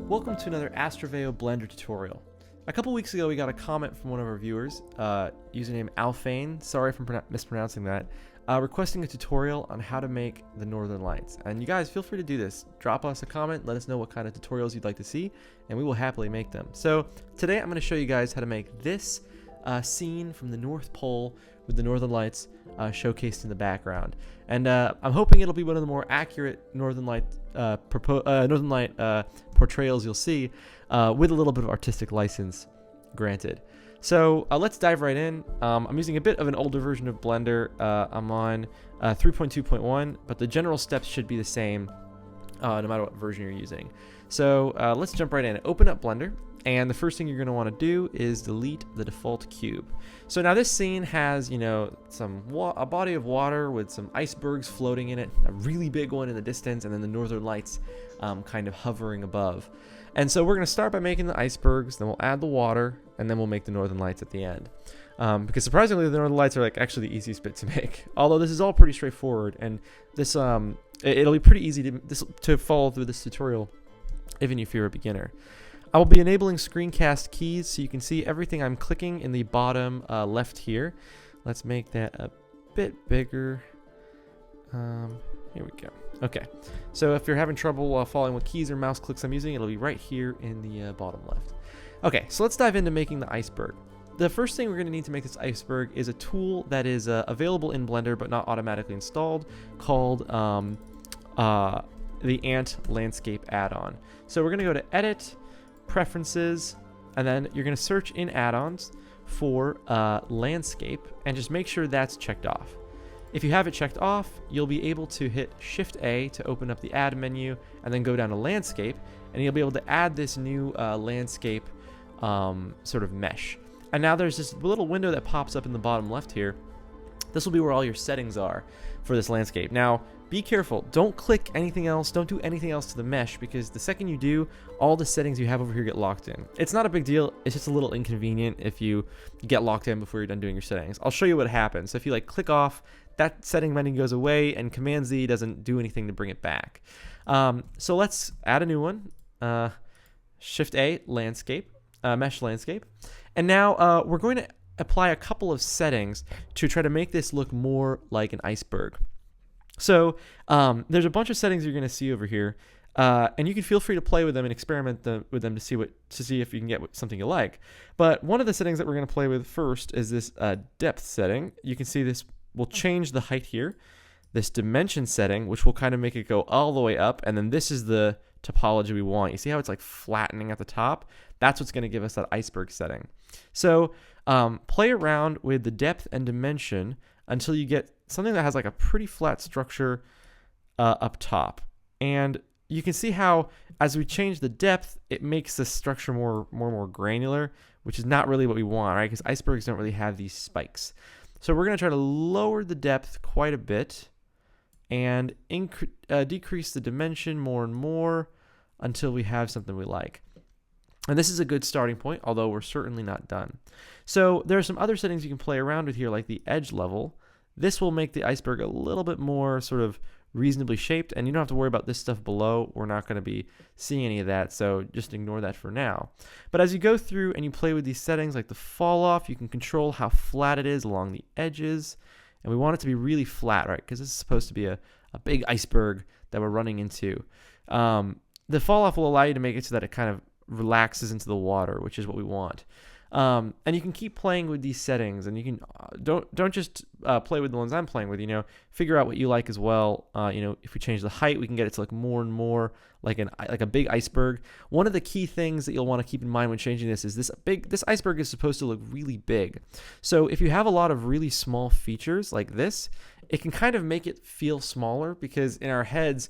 Welcome to another Astraveo Blender tutorial. A couple weeks ago we got a comment from one of our viewers, username Alfane, sorry for mispronouncing that, requesting a tutorial on how to make the Northern Lights. And you guys feel free to do this. Drop us a comment, let us know what kind of tutorials you'd like to see, and we will happily make them. So today I'm going to show you guys how to make this scene from the North Pole with the Northern Lights showcased in the background. And I'm hoping it'll be one of the more accurate Northern Light portrayals you'll see, with a little bit of artistic license granted. So let's dive right in. I'm using a bit of an older version of Blender. I'm on 3.2.1, but the general steps should be the same no matter what version you're using. So let's jump right in. Open up Blender, and the first thing you're going to want to do is delete the default cube. So now this scene has, you know, a body of water with some icebergs floating in it, a really big one in the distance, and then the Northern Lights kind of hovering above. And so we're going to start by making the icebergs, then we'll add the water, and then we'll make the Northern Lights at the end. Because surprisingly, the Northern Lights are actually the easiest bit to make. Although this is all pretty straightforward, and this it'll be pretty easy to follow through this tutorial, even if you're a beginner. I will be enabling screencast keys so you can see everything I'm clicking in the bottom left here. Let's make that a bit bigger. Here we go. Okay, so if you're having trouble following what keys or mouse clicks I'm using, it'll be right here in the bottom left. Okay, so let's dive into making the iceberg. The first thing we're going to need to make this iceberg is a tool that is available in Blender but not automatically installed, called the Ant Landscape add-on. So we're going to go to Edit, Preferences, and then you're going to search in add-ons for Landscape and just make sure that's checked off. If you have it checked off, you'll be able to hit Shift A to open up the Add menu and then go down to Landscape, and you'll be able to add this new landscape sort of mesh. And now there's this little window that pops up in the bottom left here. This will be where all your settings are for this landscape. Now, be careful. Don't click anything else. Don't do anything else to the mesh, because the second you do, all the settings you have over here get locked in. It's not a big deal. It's just a little inconvenient if you get locked in before you're done doing your settings. I'll show you what happens. So if you click off, that setting menu goes away, and Command Z doesn't do anything to bring it back. So let's add a new one. Shift A, Landscape, Mesh Landscape. And now we're going to apply a couple of settings to try to make this look more like an iceberg. So there's a bunch of settings you're going to see over here, and you can feel free to play with them and experiment with them to see if you can get something you like. But one of the settings that we're going to play with first is this depth setting. You can see this will change the height here. This dimension setting, which will kind of make it go all the way up, and then this is the topology we want. You see how it's flattening at the top? That's what's going to give us that iceberg setting. So play around with the depth and dimension until you get something that has a pretty flat structure up top. And you can see how as we change the depth, it makes the structure more granular, which is not really what we want, right? Because icebergs don't really have these spikes. So we're going to try to lower the depth quite a bit and decrease the dimension more and more until we have something we like. And this is a good starting point, although we're certainly not done. So there are some other settings you can play around with here, like the edge level. This will make the iceberg a little bit more sort of reasonably shaped, and you don't have to worry about this stuff below. We're not going to be seeing any of that, so just ignore that for now. But as you go through and you play with these settings, like the fall off, you can control how flat it is along the edges. And we want it to be really flat, right? Because this is supposed to be a big iceberg that we're running into. The fall off will allow you to make it so that it kind of relaxes into the water, which is what we want. And you can keep playing with these settings, and you can don't just play with the ones I'm playing with. Figure out what you like as well. If we change the height, we can get it to look more and more like a big iceberg. One of the key things that you'll want to keep in mind when changing this is this iceberg is supposed to look really big. So if you have a lot of really small features like this, it can kind of make it feel smaller, because in our heads,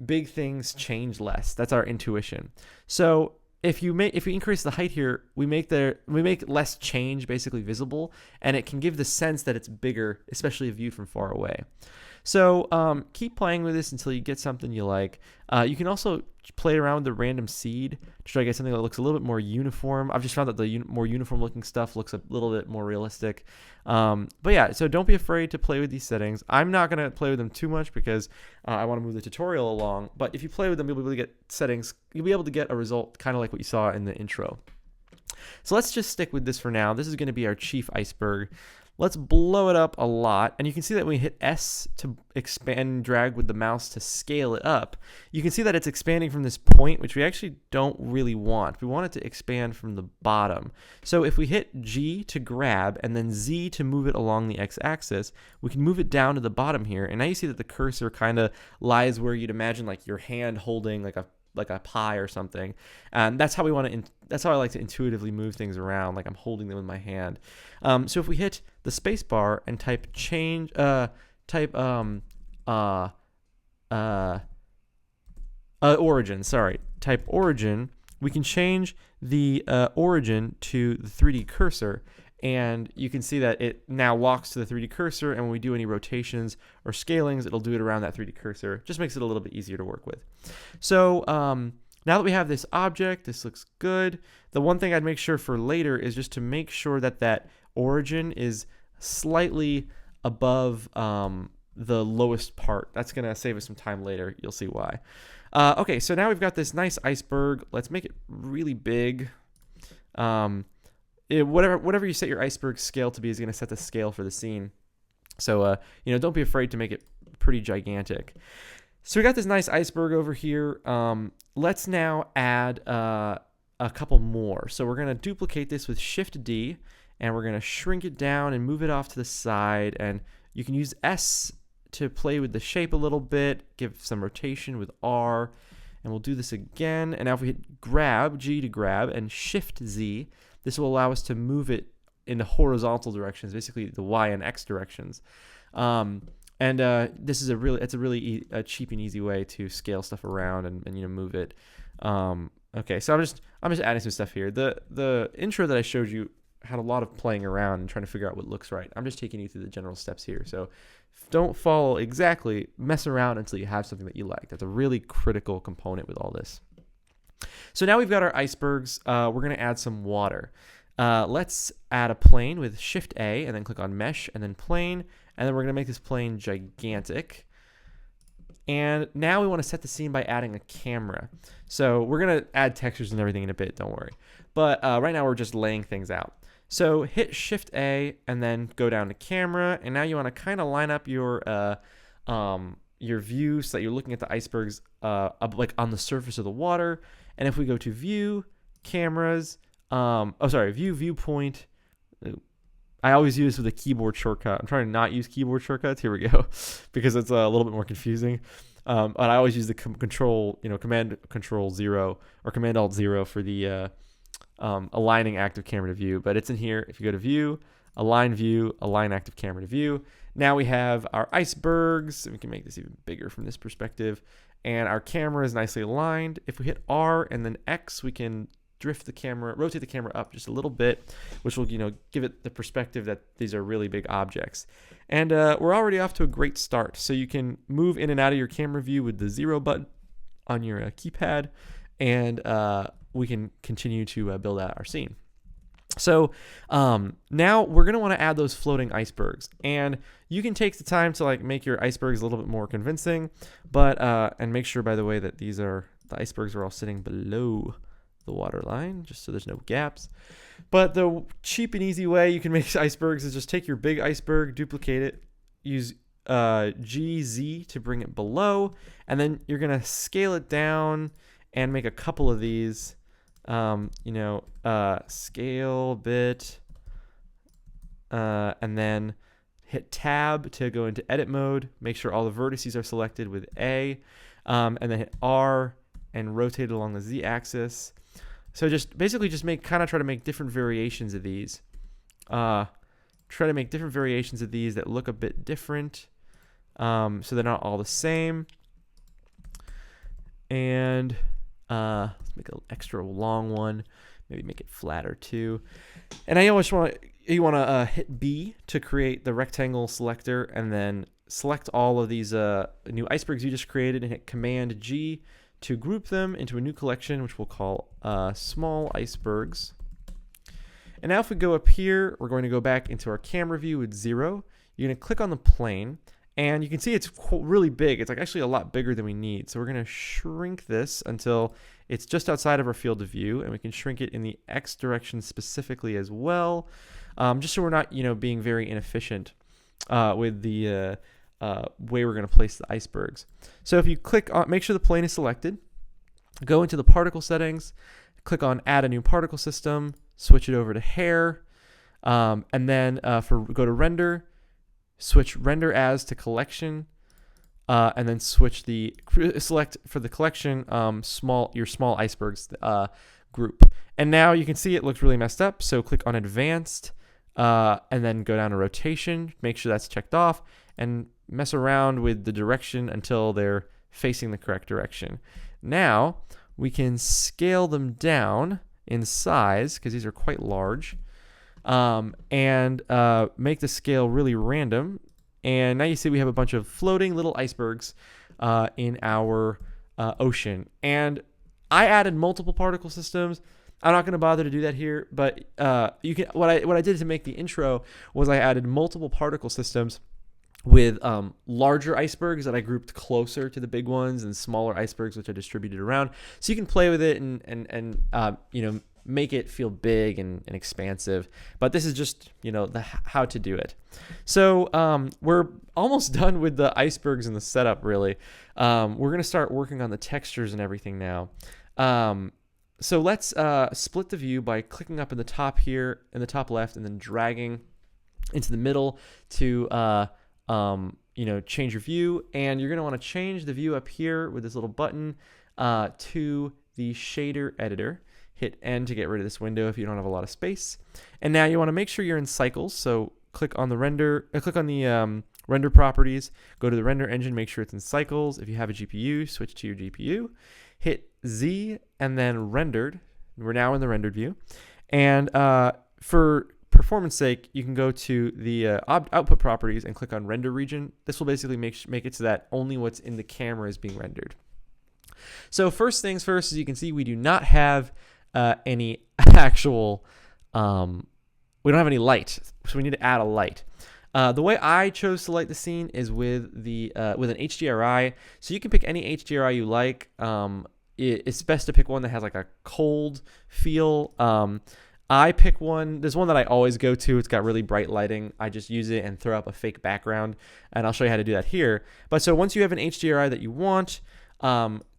big things change less. That's our intuition. So if you increase the height here, we make less change basically visible, and it can give the sense that it's bigger, especially viewed from far away. So keep playing with this until you get something you like. You can also play around with the random seed to try to get something that looks a little bit more uniform. I've just found that the more uniform looking stuff looks a little bit more realistic. But yeah, so don't be afraid to play with these settings. I'm not going to play with them too much because I want to move the tutorial along. But if you play with them, you'll be able to get settings. You'll be able to get a result kind of like what you saw in the intro. So let's just stick with this for now. This is going to be our chief iceberg. Let's blow it up a lot. And you can see that when we hit S to expand and drag with the mouse to scale it up, you can see that it's expanding from this point, which we actually don't really want. We want it to expand from the bottom. So if we hit G to grab and then Z to move it along the x-axis, we can move it down to the bottom here. And now you see that the cursor kind of lies where you'd imagine like your hand holding like a pie or something. And that's how we want to that's how I like to intuitively move things around, like I'm holding them in my hand. So if we hit the space bar and type origin, we can change the origin to the 3D cursor, and you can see that it now walks to the 3D cursor, and when we do any rotations or scalings, it'll do it around that 3D cursor. Just makes it a little bit easier to work with. So now that we have this object, this looks good. The one thing I'd make sure for later is just to make sure that that origin is slightly above the lowest part. That's going to save us some time later. You'll see why. Okay, so now we've got this nice iceberg. Let's make it really big. Whatever you set your iceberg scale to be is going to set the scale for the scene. So, don't be afraid to make it pretty gigantic. So we got this nice iceberg over here. Let's now add a couple more. So we're going to duplicate this with Shift D, and we're going to shrink it down and move it off to the side. And you can use S to play with the shape a little bit, give some rotation with R, and we'll do this again. And now if we hit grab, G to grab, and Shift Z, this will allow us to move it in the horizontal directions, basically the Y and X directions. This is a really cheap and easy way to scale stuff around and move it. Okay, so I'm just adding some stuff here. The intro that I showed you had a lot of playing around and trying to figure out what looks right. I'm just taking you through the general steps here. So don't follow exactly, mess around until you have something that you like. That's a really critical component with all this. So now we've got our icebergs. We're going to add some water. Let's add a plane with Shift A and then click on Mesh and then Plane. And then we're going to make this plane gigantic. And now we want to set the scene by adding a camera. So we're going to add textures and everything in a bit, don't worry. But right now we're just laying things out. So hit Shift A and then go down to camera. And now you want to kind of line up your view so that you're looking at the icebergs like on the surface of the water. And if we go to View, Cameras, Viewpoint. I always use this with a keyboard shortcut. I'm trying to not use keyboard shortcuts. Here we go, because it's a little bit more confusing. But I always use the Command Control 0 or Command Alt 0 for the aligning active camera to view. But it's in here. If you go to View, Align active camera to view. Now we have our icebergs. We can make this even bigger from this perspective. And our camera is nicely aligned. If we hit R and then X, we can rotate the camera up just a little bit, which will, give it the perspective that these are really big objects. And we're already off to a great start. So you can move in and out of your camera view with the 0 button on your keypad, and we can continue to build out our scene. So now we're going to want to add those floating icebergs, and you can take the time to make your icebergs a little bit more convincing, but and make sure, by the way, that the icebergs are all sitting below the water line, just so there's no gaps. But the cheap and easy way you can make icebergs is just take your big iceberg, duplicate it, use GZ to bring it below, and then you're going to scale it down and make a couple of these. Scale a bit, and then hit Tab to go into edit mode. Make sure all the vertices are selected with A, and then hit R and rotate it along the Z axis. So try to make different variations of these. That look a bit different, so they're not all the same. And let's make an extra long one. Maybe make it flatter too. And you want to hit B to create the rectangle selector, and then select all of these new icebergs you just created and hit Command G to group them into a new collection, which we'll call small icebergs. And now if we go up here, we're going to go back into our camera view with 0. You're going to click on the plane, and you can see it's really big. It's like actually a lot bigger than we need. So we're going to shrink this until it's just outside of our field of view, and we can shrink it in the X direction specifically as well, just so we're not, being very inefficient with the way we're going to place the icebergs. So if you click on, make sure the plane is selected, go into the particle settings, click on Add a new particle system, switch it over to hair, and then go to render, switch render as to collection, and then select for the collection your small icebergs group. And now you can see it looks really messed up. So click on advanced, and then go down to rotation, make sure that's checked off, and mess around with the direction until they're facing the correct direction. Now we can scale them down in size, because these are quite large, and make the scale really random. And now you see we have a bunch of floating little icebergs in our ocean. And I added multiple particle systems. I'm not going to bother to do that here, but you can. What I did to make the intro was I added multiple particle systems with larger icebergs that I grouped closer to the big ones, and smaller icebergs which I distributed around. So you can play with it and make it feel big and expansive. But this is just how to do it. So we're almost done with the icebergs and the setup. Really, we're gonna start working on the textures and everything now. So let's split the view by clicking up in the top here, in the top left, and then dragging into the middle to change your view. And you're going to want to change the view up here with this little button to the shader editor. Hit N to get rid of this window if you don't have a lot of space. And now you want to make sure you're in cycles. So click on the render properties, go to the render engine, make sure it's in cycles. If you have a GPU, switch to your GPU. Hit Z and then rendered. We're now in the rendered view. And for performance sake, you can go to the output properties and click on render region. This will basically make it so that only what's in the camera is being rendered. So first things first, as you can see, we do not have any actual, we don't have any light, so we need to add a light. The way I chose to light the scene is with an HDRI. So you can pick any HDRI you like. It's best to pick one that has like a cold feel. I pick one. There's one that I always go to. It's got really bright lighting. I just use it and throw up a fake background, and I'll show you how to do that here. But so once you have an HDRI that you want,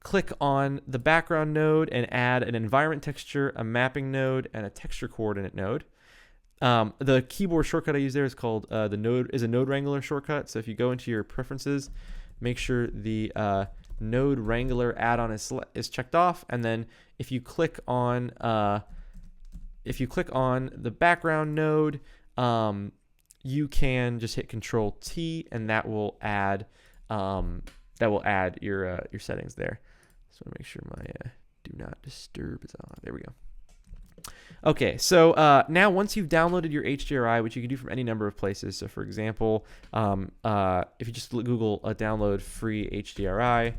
click on the background node and add an environment texture, a mapping node, and a texture coordinate node. The keyboard shortcut I use there is called a node wrangler shortcut. So if you go into your preferences, make sure the node wrangler add-on is checked off, and then if you click on the background node, you can just hit Control T, and that will add your settings there. So make sure my do not disturb is on. There we go. Okay, so now once you've downloaded your HDRI, which you can do from any number of places. So for example, if you just Google download free HDRI,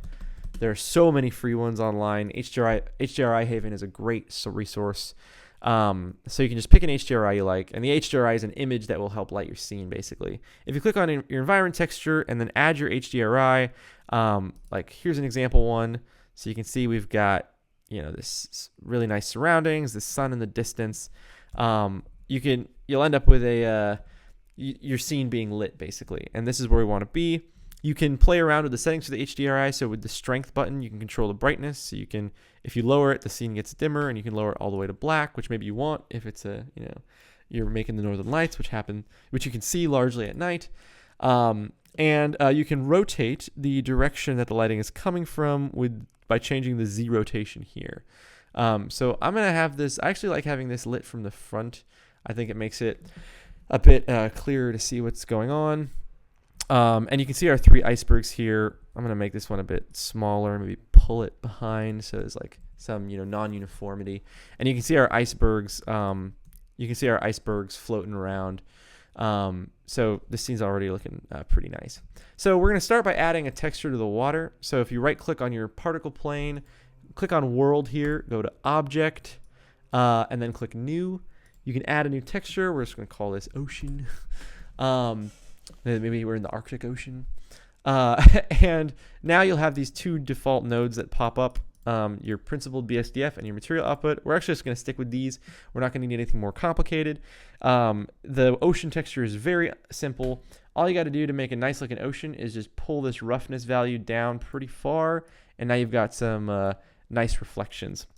there are so many free ones online. HDRI Haven is a great resource. So you can just pick an HDRI you like, and the HDRI is an image that will help light your scene, basically. If you click on your environment texture and then add your HDRI, like here's an example one. So you can see we've got, this really nice surroundings, the sun in the distance. You'll end up with your scene being lit, basically. And this is where we want to be. You can play around with the settings for the HDRI. So with the strength button, you can control the brightness. So you can, if you lower it, the scene gets dimmer, and you can lower it all the way to black, which maybe you want if it's you're making the northern lights, which you can see largely at night. And you can rotate the direction that the lighting is coming from by changing the Z rotation here. So I'm gonna have this. I actually like having this lit from the front. I think it makes it a bit clearer to see what's going on. And you can see our three icebergs here. I'm gonna make this one a bit smaller, maybe pull it behind so there's like some non-uniformity. And you can see our icebergs. Floating around. So this scene's already looking pretty nice. So we're going to start by adding a texture to the water. So if you right click on your particle plane, click on world here, go to object, and then click new. You can add a new texture. We're just going to call this ocean. Maybe we're in the Arctic Ocean. And now you'll have these two default nodes that pop up, your principled BSDF and your material output. We're actually just going to stick with these. We're not going to need anything more complicated. The ocean texture is very simple. All you got to do to make a nice looking ocean is just pull this roughness value down pretty far, and now you've got some nice reflections.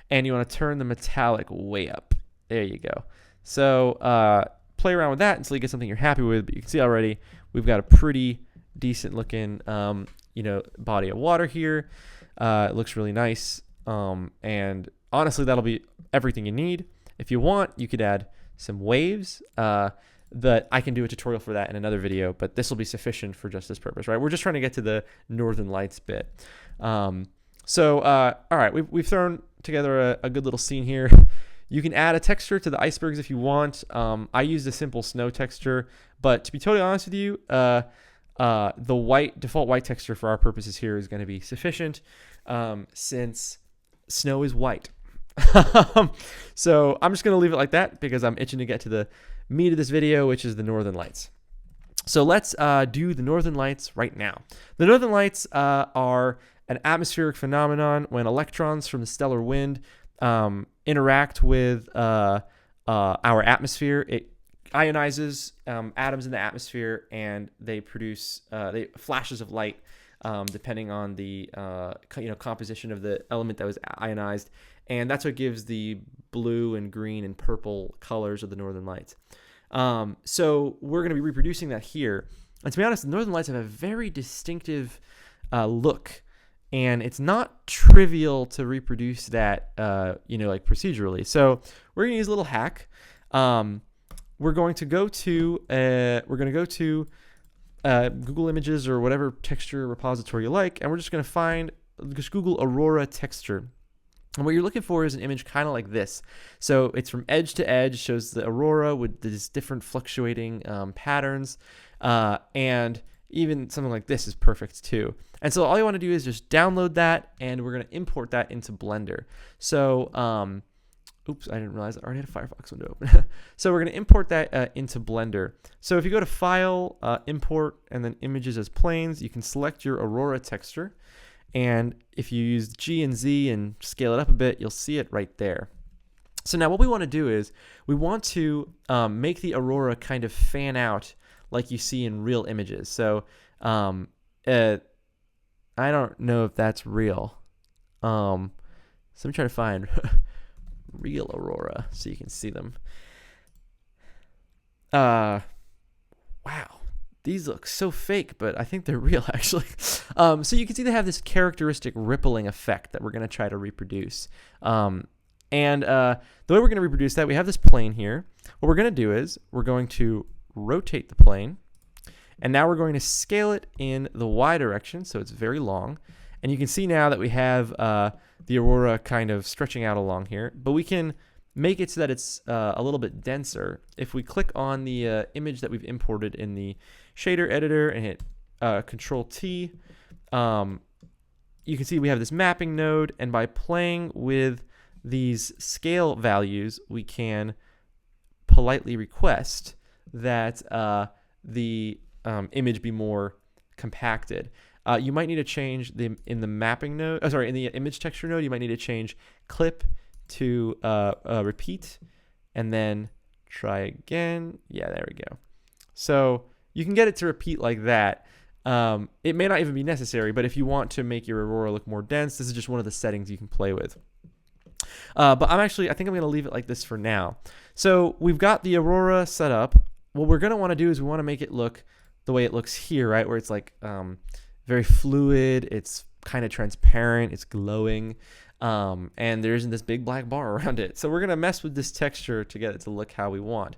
And you want to turn the metallic way up. There you go. So play around with that until you get something you're happy with. But you can see already we've got a pretty decent looking body of water here. It looks really nice. And honestly, that'll be everything you need. If you want, you could add some waves. That I can do a tutorial for that in another video, but this will be sufficient for just this purpose, right? We're just trying to get to the Northern Lights bit. All right, we've thrown together a good little scene here. You can add a texture to the icebergs if you want. I used a simple snow texture, but to be totally honest with you, the default white texture for our purposes here is going to be sufficient, since snow is white. So I'm just going to leave it like that because I'm itching to get to the meat of this video, which is the Northern Lights. So let's do the Northern Lights right now. The Northern Lights are an atmospheric phenomenon when electrons from the stellar wind interact with our atmosphere. It ionizes atoms in the atmosphere, and they produce flashes of light, depending on the composition of the element that was ionized, and that's what gives the blue and green and purple colors of the Northern Lights. So we're going to be reproducing that here, and to be honest, the Northern Lights have a very distinctive look. And it's not trivial to reproduce that, like procedurally. So we're going to use a little hack. We're going to go to Google Images or whatever texture repository you like, and we're just going to just Google Aurora texture. And what you're looking for is an image kind of like this. So it's from edge to edge, shows the aurora with these different fluctuating patterns, and even something like this is perfect too. And so all you want to do is just download that, and we're going to import that into Blender. So, oops, I didn't realize I already had a Firefox window open. So we're going to import that into Blender. So if you go to File, Import, and then Images as Planes, you can select your Aurora texture. And if you use G and Z and scale it up a bit, you'll see it right there. So now what we want to do is we want to make the Aurora kind of fan out like you see in real images. So I don't know if that's real. So I'm trying to find real Aurora so you can see them. Wow. These look so fake, but I think they're real actually. So you can see they have this characteristic rippling effect that we're going to try to reproduce. And the way we're going to reproduce that, we have this plane here. What we're going to do is we're going to rotate the plane. And now we're going to scale it in the Y direction, so it's very long. And you can see now that we have the Aurora kind of stretching out along here. But we can make it so that it's a little bit denser. If we click on the image that we've imported in the shader editor and hit Control-T, you can see we have this mapping node. And by playing with these scale values, we can politely request that the image be more compacted. You might need to change in the mapping node. In the image texture node, you might need to change clip to repeat, and then try again. Yeah, there we go. So you can get it to repeat like that. It may not even be necessary, but if you want to make your Aurora look more dense, this is just one of the settings you can play with. But I think I'm going to leave it like this for now. So we've got the Aurora set up. What we're going to want to do is we want to make it look the way it looks here, right? Where it's like very fluid, it's kind of transparent, it's glowing, and there isn't this big black bar around it. So we're going to mess with this texture to get it to look how we want.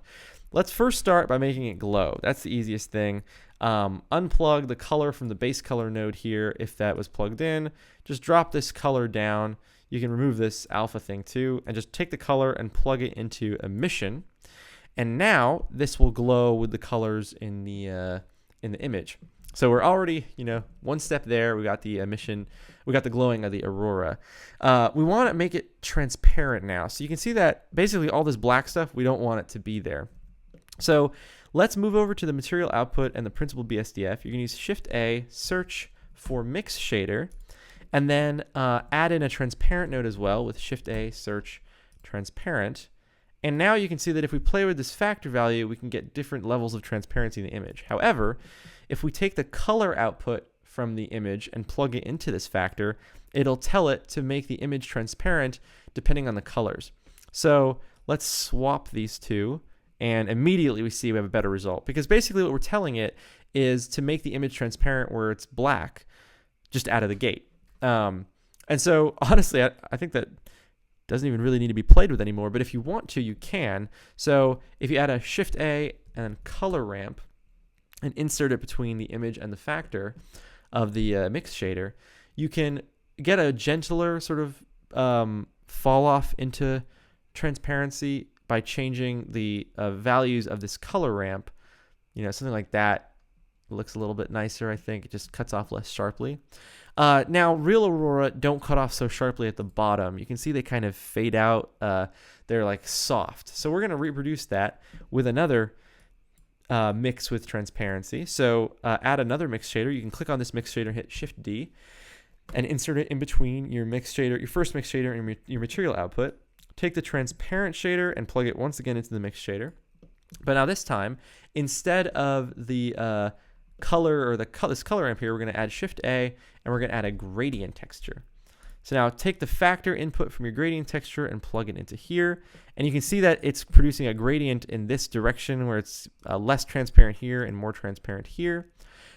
Let's first start by making it glow. That's the easiest thing. Unplug the color from the base color node here if that was plugged in. Just drop this color down. You can remove this alpha thing too, and just take the color and plug it into emission. And now this will glow with the colors in the image. So we're already, one step there. We got the emission, we got the glowing of the aurora. We want to make it transparent now. So you can see that basically all this black stuff, we don't want it to be there. So let's move over to the material output and the principal BSDF. You're going to use Shift-A, search for mix shader, and then add in a transparent node as well with Shift-A, search transparent. And now you can see that if we play with this factor value, we can get different levels of transparency in the image. However, if we take the color output from the image and plug it into this factor, it'll tell it to make the image transparent depending on the colors. So let's swap these two, and immediately we see we have a better result, because basically what we're telling it is to make the image transparent where it's black just out of the gate. And so honestly, I think that doesn't even really need to be played with anymore, but if you want to, you can. So if you add a Shift-A and color ramp and insert it between the image and the factor of the mix shader, you can get a gentler sort of fall off into transparency by changing the values of this color ramp. Something like that looks a little bit nicer, I think. It just cuts off less sharply. Now, real aurora don't cut off so sharply at the bottom. You can see they kind of fade out. They're like soft. So we're going to reproduce that with another mix with transparency. So add another mix shader. You can click on this mix shader, hit Shift-D, and insert it in between your mix shader, your first mix shader, and your material output. Take the transparent shader and plug it once again into the mix shader. But now this time, instead of the color or this color ramp here, we're going to add Shift-A, and we're going to add a gradient texture. So now take the factor input from your gradient texture and plug it into here, and you can see that it's producing a gradient in this direction where it's less transparent here and more transparent here.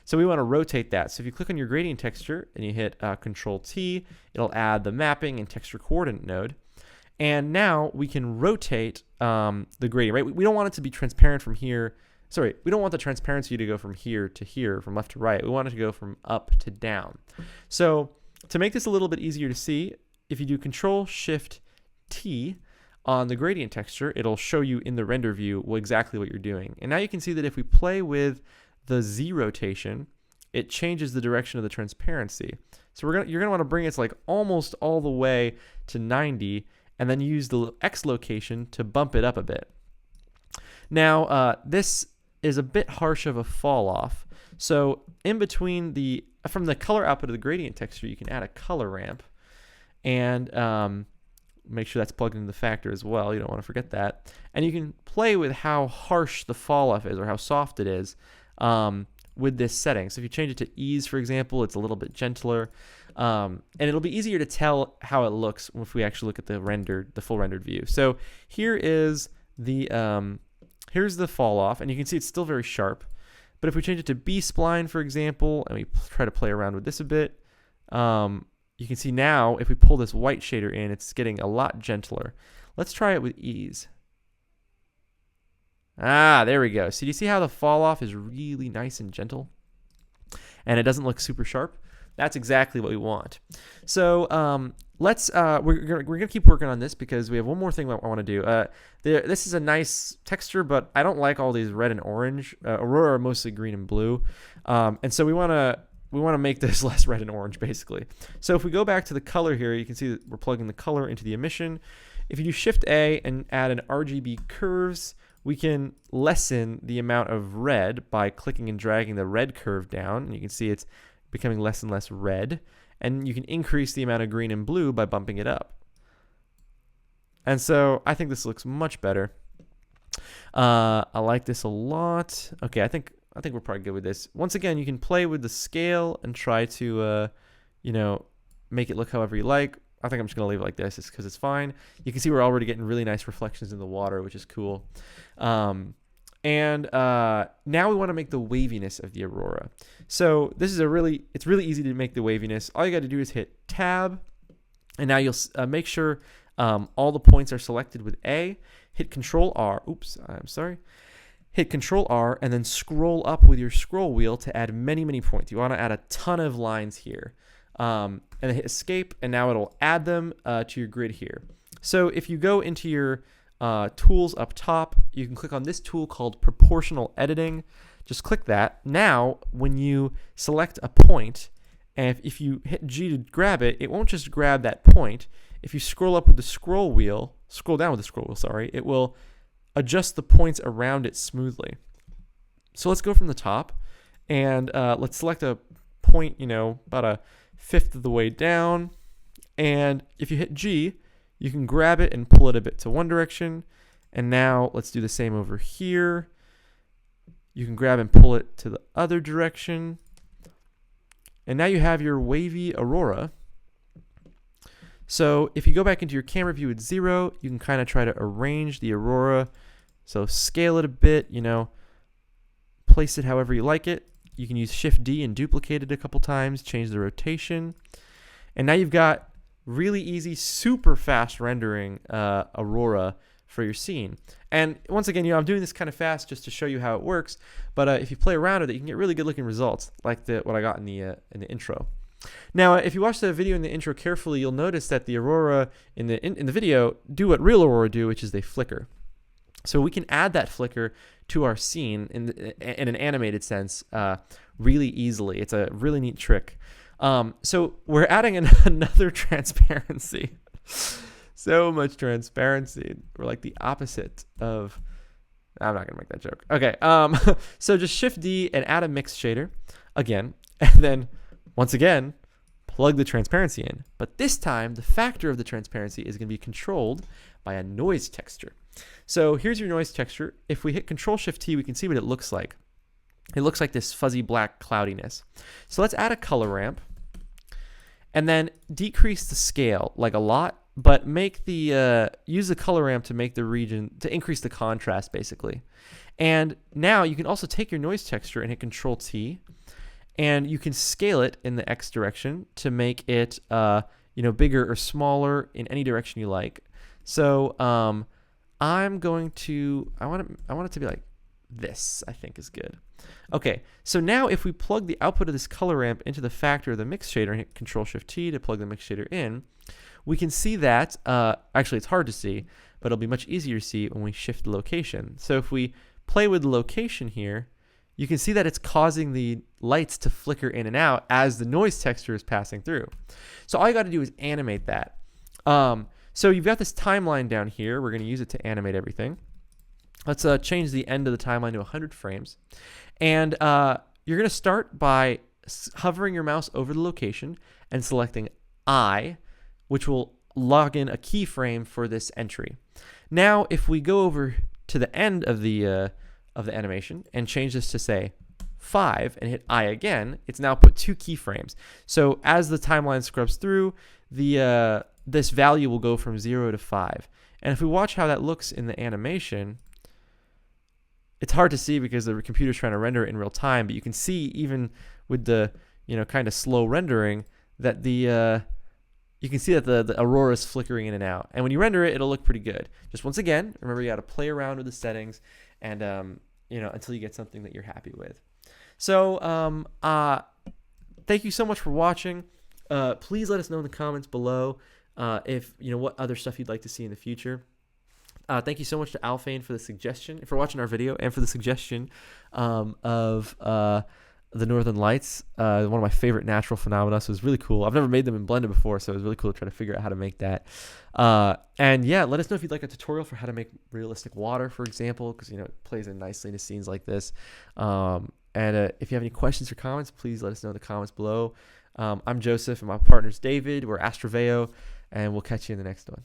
So we want to rotate that. So if you click on your gradient texture and you hit Control-T, it'll add the mapping and texture coordinate node. And now we can rotate the gradient, right? We don't want it to be transparent from here. Sorry, we don't want the transparency to go from here to here, from left to right. We want it to go from up to down. So to make this a little bit easier to see, if you do Control-Shift-T on the gradient texture, it'll show you in the render view exactly what you're doing. And now you can see that if we play with the Z rotation, it changes the direction of the transparency. So you're gonna want to bring it like almost all the way to 90, and then use the X location to bump it up a bit. Now this is a bit harsh of a fall off. So in between from the color output of the gradient texture, you can add a color ramp, and make sure that's plugged into the factor as well. You don't want to forget that. And you can play with how harsh the fall off is or how soft it is with this setting. So if you change it to ease, for example, it's a little bit gentler. And it'll be easier to tell how it looks if we actually look at the full rendered view. So here is here's the fall off, and you can see it's still very sharp. But if we change it to B-spline, for example, and we try to play around with this a bit, you can see now if we pull this white shader in, it's getting a lot gentler. Let's try it with ease. There we go. So do you see how the fall off is really nice and gentle? And it doesn't look super sharp? That's exactly what we want. So we're gonna keep working on this because we have one more thing I want to do. This is a nice texture, but I don't like all these red and orange. Aurora are mostly green and blue, and so we want to make this less red and orange, basically. So if we go back to the color here, you can see that we're plugging the color into the emission. If you do Shift-A and add an RGB curves, we can lessen the amount of red by clicking and dragging the red curve down, and you can see it's becoming less and less red, and you can increase the amount of green and blue by bumping it up. And so I think this looks much better. I like this a lot. Okay, I think we're probably good with this. Once again, you can play with the scale and try to make it look however you like. I think I'm just gonna leave it like this because it's fine. You can see we're already getting really nice reflections in the water, which is cool. And now we want to make the waviness of the aurora. So this is it's really easy to make the waviness. All you got to do is hit Tab, and now you'll make sure all the points are selected with A. Hit Control-R. Oops, I'm sorry. Hit Control-R, and then scroll up with your scroll wheel to add many, many points. You want to add a ton of lines here. And then hit Escape, and now it'll add them to your grid here. So if you go into your tools up top, you can click on this tool called proportional editing. Just click that. Now, when you select a point, and if you hit G to grab it, it won't just grab that point. If you scroll up with the scroll down with the scroll wheel, sorry, it will adjust the points around it smoothly. So let's go from the top, and let's select a point, about a fifth of the way down. And if you hit G, you can grab it and pull it a bit to one direction. And now let's do the same over here. You can grab and pull it to the other direction. And now you have your wavy aurora. So if you go back into your camera view at 0, you can kind of try to arrange the aurora. So scale it a bit, place it however you like it. You can use Shift D and duplicate it a couple times, change the rotation. And now you've got really easy, super fast rendering aurora for your scene. And once again, I'm doing this kind of fast just to show you how it works. But if you play around with it, you can get really good looking results, like what I got in the intro. Now, if you watch the video in the intro carefully, you'll notice that the aurora in the video do what real aurora do, which is they flicker. So we can add that flicker to our scene in an animated sense really easily. It's a really neat trick. So we're adding another transparency. So much transparency. We're like the opposite of... I'm not going to make that joke. Okay. So just Shift D and add a mix shader again. And then, once again, plug the transparency in. But this time, the factor of the transparency is going to be controlled by a noise texture. So here's your noise texture. If we hit Control-Shift-T, we can see what it looks like. It looks like this fuzzy black cloudiness. So let's add a color ramp. And then decrease the scale, like a lot, but make the use the color ramp to make the region, to increase the contrast, basically. And now you can also take your noise texture and hit Control-T, and you can scale it in the X direction to make it bigger or smaller in any direction you like. So I want it to be like this, I think is good. Okay, so now if we plug the output of this color ramp into the factor of the mix shader and hit Control-Shift-T to plug the mix shader in, we can see that, actually it's hard to see, but it'll be much easier to see when we shift the location. So if we play with the location here, you can see that it's causing the lights to flicker in and out as the noise texture is passing through. So all you got to do is animate that. So you've got this timeline down here. We're going to use it to animate everything. Let's change the end of the timeline to 100 frames. And you're going to start by hovering your mouse over the location and selecting I, which will log in a keyframe for this entry. Now, if we go over to the end of the animation and change this to, say, 5 and hit I again, it's now put 2 keyframes. So as the timeline scrubs through, this value will go from 0 to 5. And if we watch how that looks in the animation, it's hard to see because the computer's trying to render it in real time, but you can see even with the kind of slow rendering that you can see that the aurora is flickering in and out. And when you render it, it'll look pretty good. Just once again, remember you got to play around with the settings and until you get something that you're happy with. So thank you so much for watching. Please let us know in the comments below if what other stuff you'd like to see in the future. Thank you so much to Alphane for the suggestion, for watching our video, and for the suggestion of the Northern Lights. One of my favorite natural phenomena, so it was really cool. I've never made them in Blender before, so it was really cool to try to figure out how to make that. And yeah, let us know if you'd like a tutorial for how to make realistic water, for example, because it plays in nicely into scenes like this. And if you have any questions or comments, please let us know in the comments below. I'm Joseph, and my partner's David. We're Astraveo, and we'll catch you in the next one.